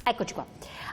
Eccoci qua.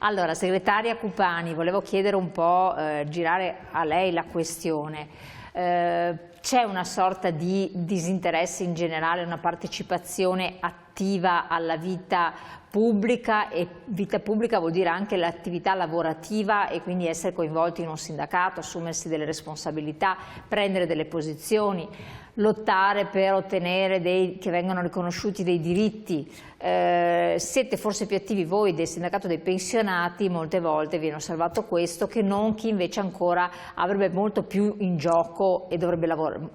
Allora, segretaria Cupani, volevo chiedere un po', girare a lei la questione. C'è una sorta di disinteresse in generale, una partecipazione attiva alla vita pubblica, e vita pubblica vuol dire anche l'attività lavorativa e quindi essere coinvolti in un sindacato, assumersi delle responsabilità, prendere delle posizioni, lottare per ottenere che vengano riconosciuti dei diritti. Siete forse più attivi voi del sindacato dei pensionati, molte volte viene osservato questo, che non chi invece ancora avrebbe molto più in gioco e dovrebbe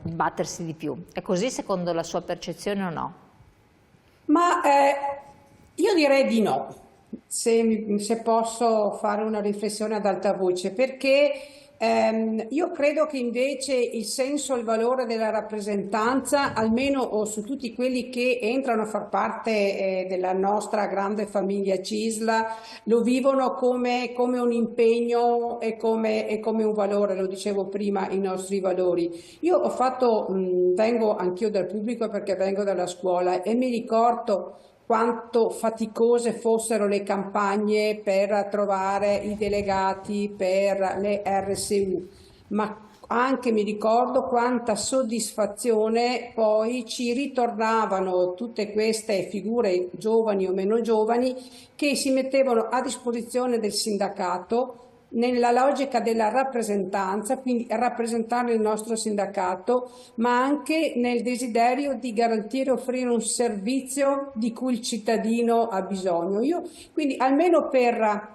battersi di più. È così secondo la sua percezione o no? Ma io direi di no, se posso fare una riflessione ad alta voce, perché io credo che invece il senso e il valore della rappresentanza, almeno su tutti quelli che entrano a far parte della nostra grande famiglia CISL, lo vivono come un impegno e come un valore, lo dicevo prima, i nostri valori. Io vengo anch'io dal pubblico perché vengo dalla scuola e mi ricordo quanto faticose fossero le campagne per trovare i delegati per le RSU, ma anche mi ricordo quanta soddisfazione poi ci ritornavano tutte queste figure, giovani o meno giovani, che si mettevano a disposizione del sindacato nella logica della rappresentanza, quindi rappresentare il nostro sindacato, ma anche nel desiderio di garantire e offrire un servizio di cui il cittadino ha bisogno. Quindi almeno per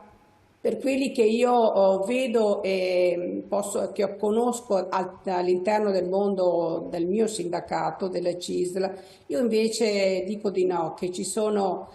quelli che io vedo e che conosco all'interno del mondo del mio sindacato, della CISL, io invece dico di no, che ci sono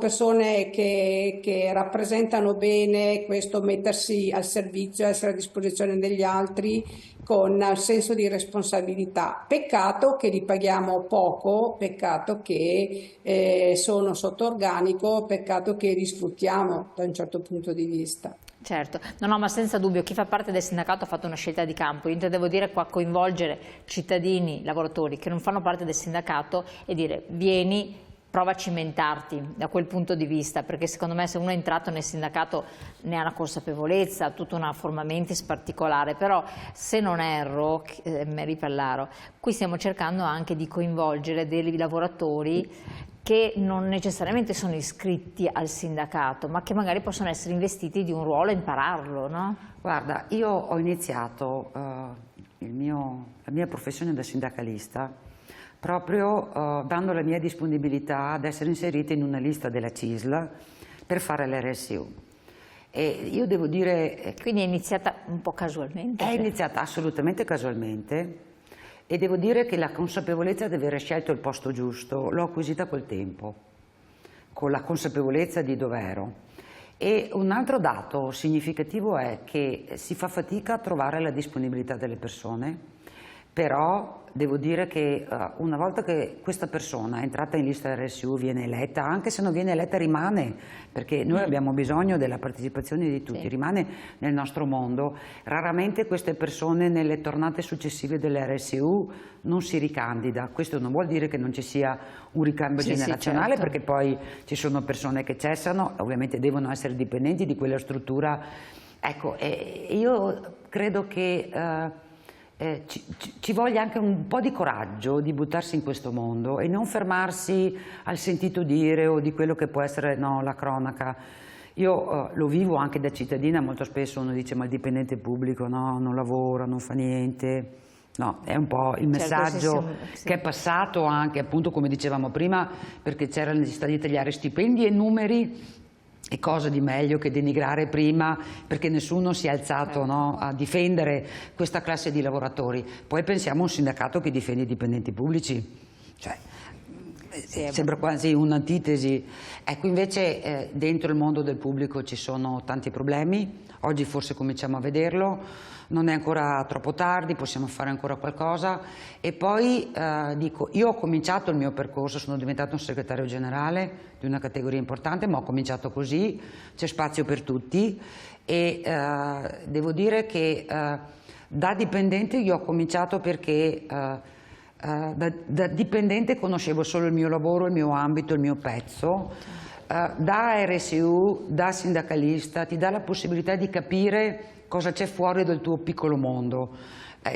persone che rappresentano bene questo mettersi al servizio, essere a disposizione degli altri con senso di responsabilità. Peccato che li paghiamo poco, peccato che sono sotto organico, peccato che li sfruttiamo da un certo punto di vista. Certo, no, ma senza dubbio chi fa parte del sindacato ha fatto una scelta di campo. Io intendevo dire qua coinvolgere cittadini, lavoratori che non fanno parte del sindacato e dire vieni, prova a cimentarti da quel punto di vista, perché secondo me se uno è entrato nel sindacato ne ha una consapevolezza, tutta una forma mentis particolare, però se non erro, Mary Pallaro, qui stiamo cercando anche di coinvolgere dei lavoratori che non necessariamente sono iscritti al sindacato, ma che magari possono essere investiti di un ruolo e impararlo, no? Guarda, io ho iniziato la mia professione da sindacalista proprio dando la mia disponibilità ad essere inserita in una lista della CISL per fare l'RSU. E io devo dire... Quindi è iniziata un po' casualmente? È iniziata assolutamente casualmente e devo dire che la consapevolezza di aver scelto il posto giusto l'ho acquisita col tempo, con la consapevolezza di dov'ero. E un altro dato significativo è che si fa fatica a trovare la disponibilità delle persone, però devo dire che una volta che questa persona è entrata in lista RSU, viene eletta, anche se non viene eletta rimane, perché noi abbiamo bisogno della partecipazione di tutti, rimane nel nostro mondo. Raramente queste persone nelle tornate successive dell'RSU non si ricandida. Questo non vuol dire che non ci sia un ricambio generazionale, certo. Perché poi ci sono persone che cessano, ovviamente devono essere dipendenti di quella struttura. Ecco, io credo che ci voglia anche un po' di coraggio di buttarsi in questo mondo e non fermarsi al sentito dire o di quello che può essere la cronaca. Io lo vivo anche da cittadina, molto spesso uno dice ma il dipendente pubblico non lavora, non fa niente. No, è un po' il messaggio che è passato anche appunto come dicevamo prima, perché c'era la necessità di tagliare stipendi e numeri. E cosa di meglio che denigrare prima, perché nessuno si è alzato a difendere questa classe di lavoratori. Poi pensiamo a un sindacato che difende i dipendenti pubblici, cioè, sembra quasi un'antitesi. Ecco, invece dentro il mondo del pubblico ci sono tanti problemi, oggi forse cominciamo a vederlo, non è ancora troppo tardi, possiamo fare ancora qualcosa. E poi dico, io ho cominciato il mio percorso, sono diventato un segretario generale di una categoria importante, ma ho cominciato così, c'è spazio per tutti e devo dire che da dipendente io ho cominciato perché da dipendente conoscevo solo il mio lavoro, il mio ambito, il mio pezzo. da RSU, da sindacalista, ti dà la possibilità di capire cosa c'è fuori dal tuo piccolo mondo,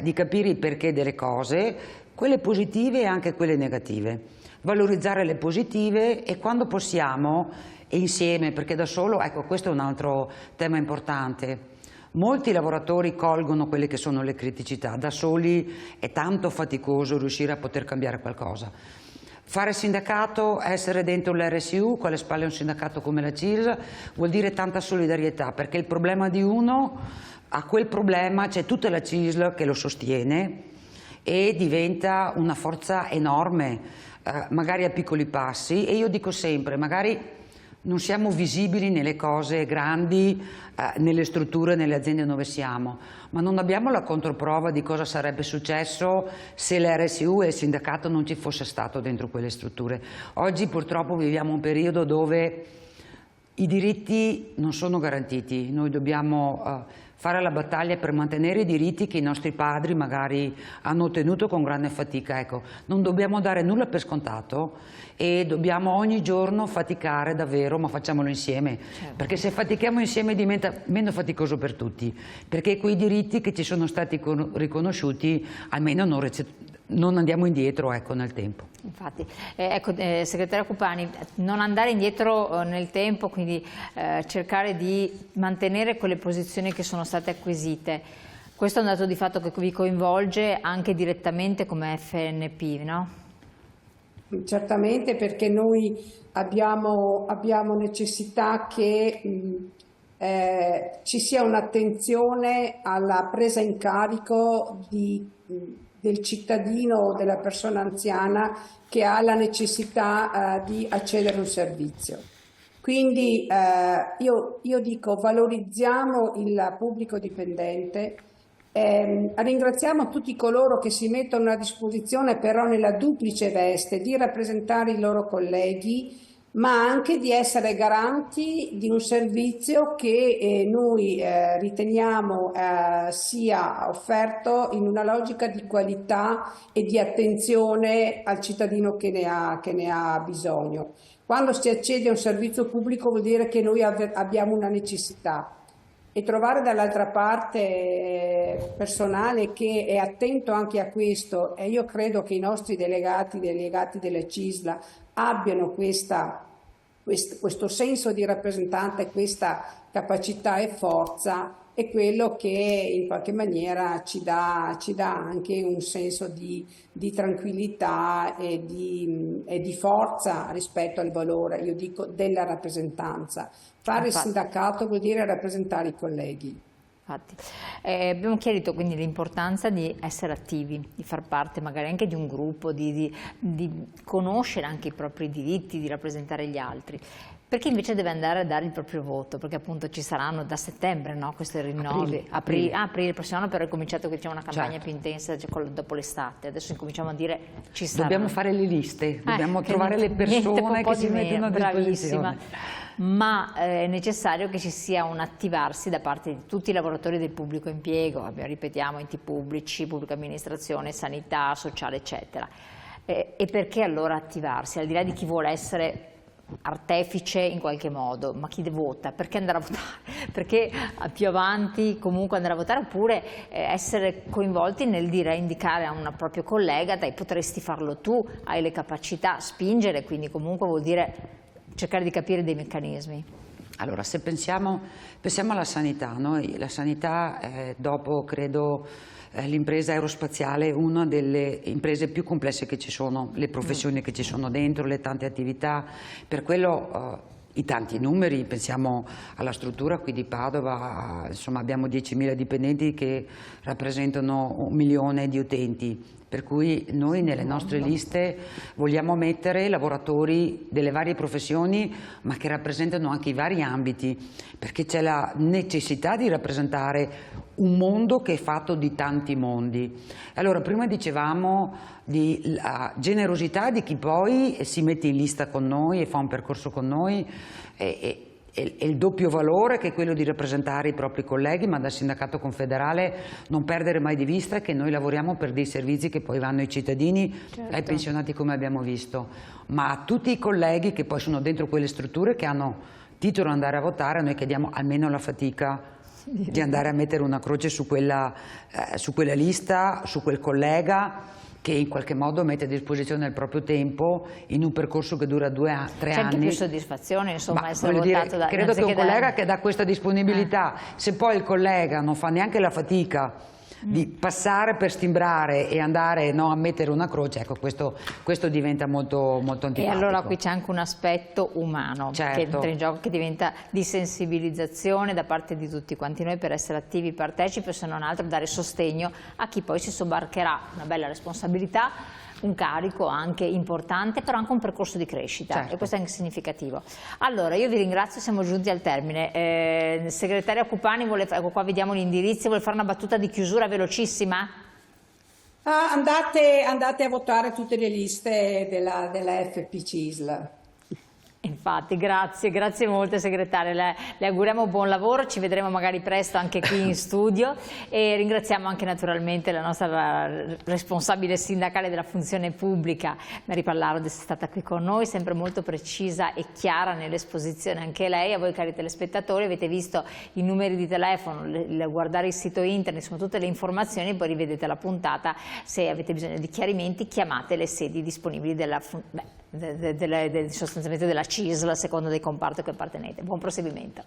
di capire il perché delle cose, quelle positive e anche quelle negative, valorizzare le positive e quando possiamo, e insieme, perché da solo, ecco, questo è un altro tema importante. Molti lavoratori colgono quelle che sono le criticità, da soli è tanto faticoso riuscire a poter cambiare qualcosa. Fare sindacato, essere dentro l'RSU, con alle spalle un sindacato come la CISL, vuol dire tanta solidarietà, perché il problema di uno, a quel problema c'è tutta la CISL che lo sostiene e diventa una forza enorme, magari a piccoli passi, e io dico sempre, magari non siamo visibili nelle cose grandi, nelle strutture, nelle aziende dove siamo, ma non abbiamo la controprova di cosa sarebbe successo se l'RSU e il sindacato non ci fosse stato dentro quelle strutture. Oggi purtroppo viviamo un periodo dove i diritti non sono garantiti, noi dobbiamo fare la battaglia per mantenere i diritti che i nostri padri magari hanno ottenuto con grande fatica. Ecco, non dobbiamo dare nulla per scontato e dobbiamo ogni giorno faticare davvero, ma facciamolo insieme, perché se fatichiamo insieme diventa meno faticoso per tutti, perché quei diritti che ci sono stati riconosciuti almeno non andiamo indietro, ecco, nel tempo. Infatti, ecco, segretaria Cupani, non andare indietro nel tempo, quindi cercare di mantenere quelle posizioni che sono state acquisite. Questo è un dato di fatto che vi coinvolge anche direttamente come FNP, no? Certamente, perché noi abbiamo necessità che ci sia un'attenzione alla presa in carico del cittadino o della persona anziana che ha la necessità di accedere a un servizio. Quindi io dico, valorizziamo il pubblico dipendente, ringraziamo tutti coloro che si mettono a disposizione però nella duplice veste di rappresentare i loro colleghi, ma anche di essere garanti di un servizio che noi riteniamo sia offerto in una logica di qualità e di attenzione al cittadino che ne ha bisogno. Quando si accede a un servizio pubblico vuol dire che noi abbiamo una necessità, e trovare dall'altra parte personale che è attento anche a questo, e io credo che i nostri delegati della CISL abbiano questo senso di rappresentante, questa capacità e forza, è quello che in qualche maniera ci dà anche un senso di tranquillità e di forza rispetto al valore, io dico, della rappresentanza. Fare il sindacato vuol dire rappresentare i colleghi. Infatti, abbiamo chiarito quindi l'importanza di essere attivi, di far parte magari anche di un gruppo, di conoscere anche i propri diritti, di rappresentare gli altri. Per chi invece deve andare a dare il proprio voto, perché appunto ci saranno da settembre, no, questi rinnovi, aprile il prossimo anno, però è cominciato che c'è una campagna più intensa dopo l'estate, adesso incominciamo a dire ci saranno. Dobbiamo fare le liste, dobbiamo trovare le persone che si mettono a disposizione. Ma è necessario che ci sia un attivarsi da parte di tutti i lavoratori del pubblico impiego, ripetiamo, enti pubblici, pubblica amministrazione, sanità, sociale, eccetera. E perché allora attivarsi? Al di là di chi vuole essere artefice in qualche modo, ma chi vota? Perché andare a votare? Perché più avanti comunque andare a votare, oppure essere coinvolti nel dire, indicare a un proprio collega, dai, potresti farlo tu, hai le capacità, spingere, quindi comunque vuol dire cercare di capire dei meccanismi. Allora, se pensiamo alla sanità, noi la sanità dopo, credo, l'impresa aerospaziale è una delle imprese più complesse che ci sono, le professioni che ci sono dentro, le tante attività, per quello i tanti numeri, pensiamo alla struttura qui di Padova, insomma abbiamo 10.000 dipendenti che rappresentano 1 milione di utenti, per cui noi nelle nostre liste vogliamo mettere lavoratori delle varie professioni, ma che rappresentano anche i vari ambiti, perché c'è la necessità di rappresentare un mondo che è fatto di tanti mondi. Allora, prima dicevamo di generosità di chi poi si mette in lista con noi e fa un percorso con noi, e il doppio valore, che è quello di rappresentare i propri colleghi, ma dal sindacato confederale non perdere mai di vista che noi lavoriamo per dei servizi che poi vanno ai cittadini, ai pensionati come abbiamo visto, ma a tutti i colleghi che poi sono dentro quelle strutture che hanno titolo ad andare a votare. Noi chiediamo almeno la fatica di andare a mettere una croce su quella lista, su quel collega che in qualche modo mette a disposizione il proprio tempo in un percorso che dura 2 a 3 anni. C'è anche più soddisfazione, insomma, essere votato da... Credo che un collega che dà questa disponibilità, se poi il collega non fa neanche la fatica di passare per stimbrare e andare a mettere una croce, ecco, questo diventa molto, molto antipatico. E allora qui c'è anche un aspetto umano che entra in gioco, che diventa di sensibilizzazione da parte di tutti quanti noi per essere attivi, partecipi, se non altro dare sostegno a chi poi si sobbarcherà una bella responsabilità, un carico anche importante, però anche un percorso di crescita, e questo è anche significativo. Allora, io vi ringrazio, siamo giunti al termine. Segretaria Cupani, ecco qua vediamo gli indirizzi, vuole fare una battuta di chiusura velocissima? Andate a votare tutte le liste della FP-CISL. Infatti, grazie molte segretaria, le auguriamo buon lavoro, ci vedremo magari presto anche qui in studio e ringraziamo anche naturalmente la nostra responsabile sindacale della funzione pubblica, Mary Pallaro, di essere stata qui con noi, sempre molto precisa e chiara nell'esposizione anche lei. A voi cari telespettatori, avete visto i numeri di telefono, guardare il sito internet, insomma tutte le informazioni, poi rivedete la puntata. Se avete bisogno di chiarimenti chiamate le sedi disponibili sostanzialmente della CISL a seconda del comparto che appartenete. Buon proseguimento.